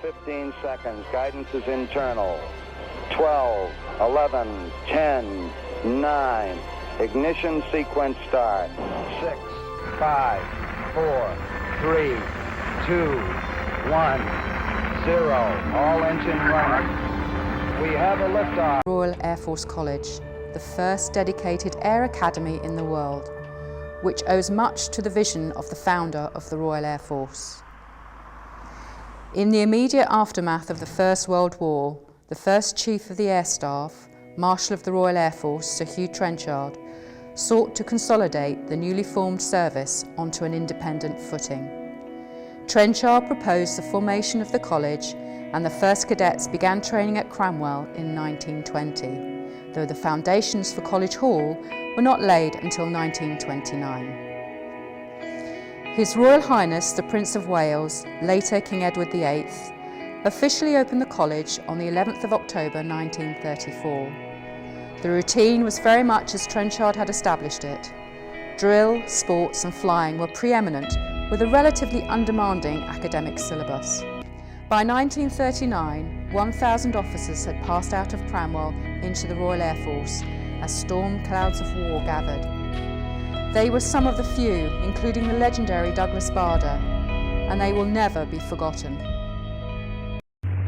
15 seconds. Guidance is internal. 12, 11, 10, 9. Ignition sequence start. 6, 5, 4, 3, 2, 1, 0. All engine running. We have a liftoff. Royal Air Force College, the first dedicated air academy in the world, which owes much to the vision of the founder of the Royal Air Force. In the immediate aftermath of the First World War, the first Chief of the Air Staff, Marshal of the Royal Air Force, Sir Hugh Trenchard, sought to consolidate the newly formed service onto an independent footing. Trenchard proposed the formation of the college, and the first cadets began training at Cranwell in 1920, though the foundations for College Hall were not laid until 1929. His Royal Highness the Prince of Wales, later King Edward VIII, officially opened the college on the 11th of October 1934. The routine was very much as Trenchard had established it. Drill, sports and flying were preeminent, with a relatively undemanding academic syllabus. By 1939, 1,000 officers had passed out of Cranwell into the Royal Air Force as storm clouds of war gathered. They were some of the few, including the legendary Douglas Bader, and they will never be forgotten.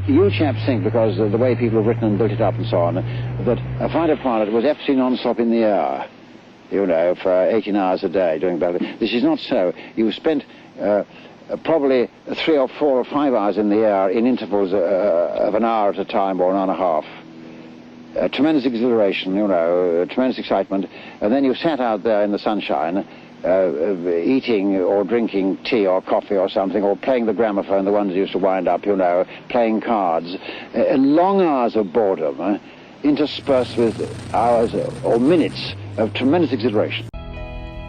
You chaps think, because of the way people have written and built it up and so on, that a fighter pilot was absolutely non-stop in the air, you know, for 18 hours a day doing battle. This is not so. You spent probably 3 or 4 or 5 hours in the air in intervals of an hour at a time or an hour and a half. Tremendous exhilaration, you know, tremendous excitement, and then you sat out there in the sunshine eating or drinking tea or coffee or something, or playing the gramophone, the ones that used to wind up, you know, playing cards. Long hours of boredom interspersed with hours or minutes of tremendous exhilaration.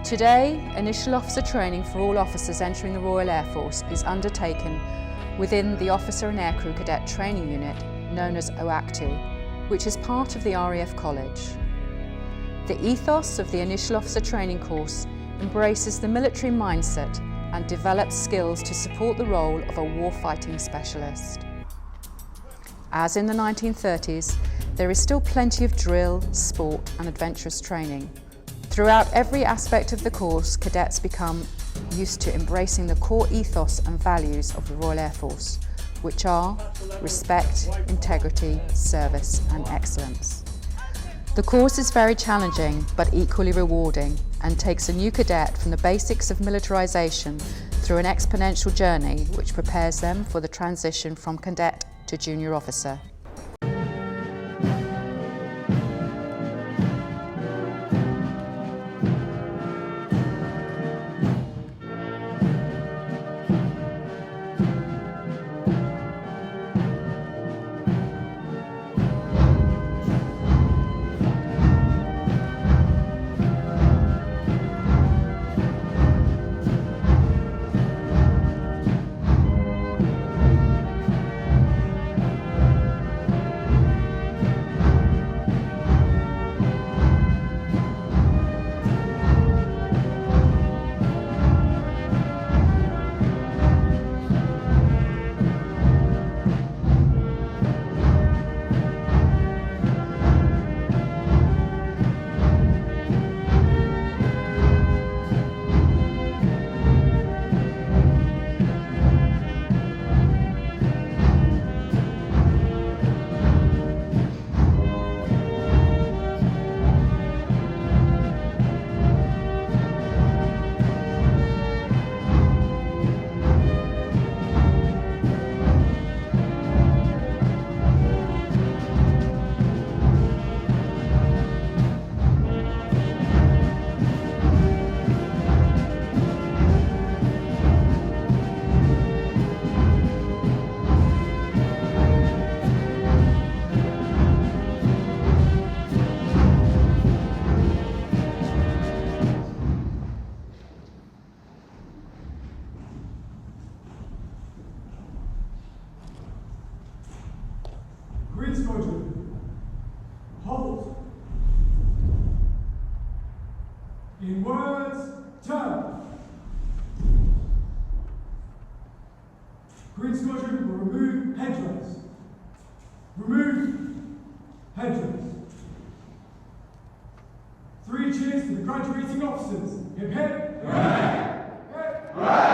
Today, initial officer training for all officers entering the Royal Air Force is undertaken within the Officer and Aircrew Cadet Training Unit, known as OACTU, which is part of the RAF College. The ethos of the initial officer training course embraces the military mindset and develops skills to support the role of a warfighting specialist. As in the 1930s, there is still plenty of drill, sport and adventurous training. Throughout every aspect of the course, cadets become used to embracing the core ethos and values of the Royal Air Force, which are respect, integrity, service and excellence. The course is very challenging but equally rewarding and takes a new cadet from the basics of militarization through an exponential journey which prepares them for the transition from cadet to junior officer. Halt. In words, turn. Green Squadron will remove Remove headdress. 3 cheers for the graduating officers. Hip hip. Hooray! Hip. Hooray!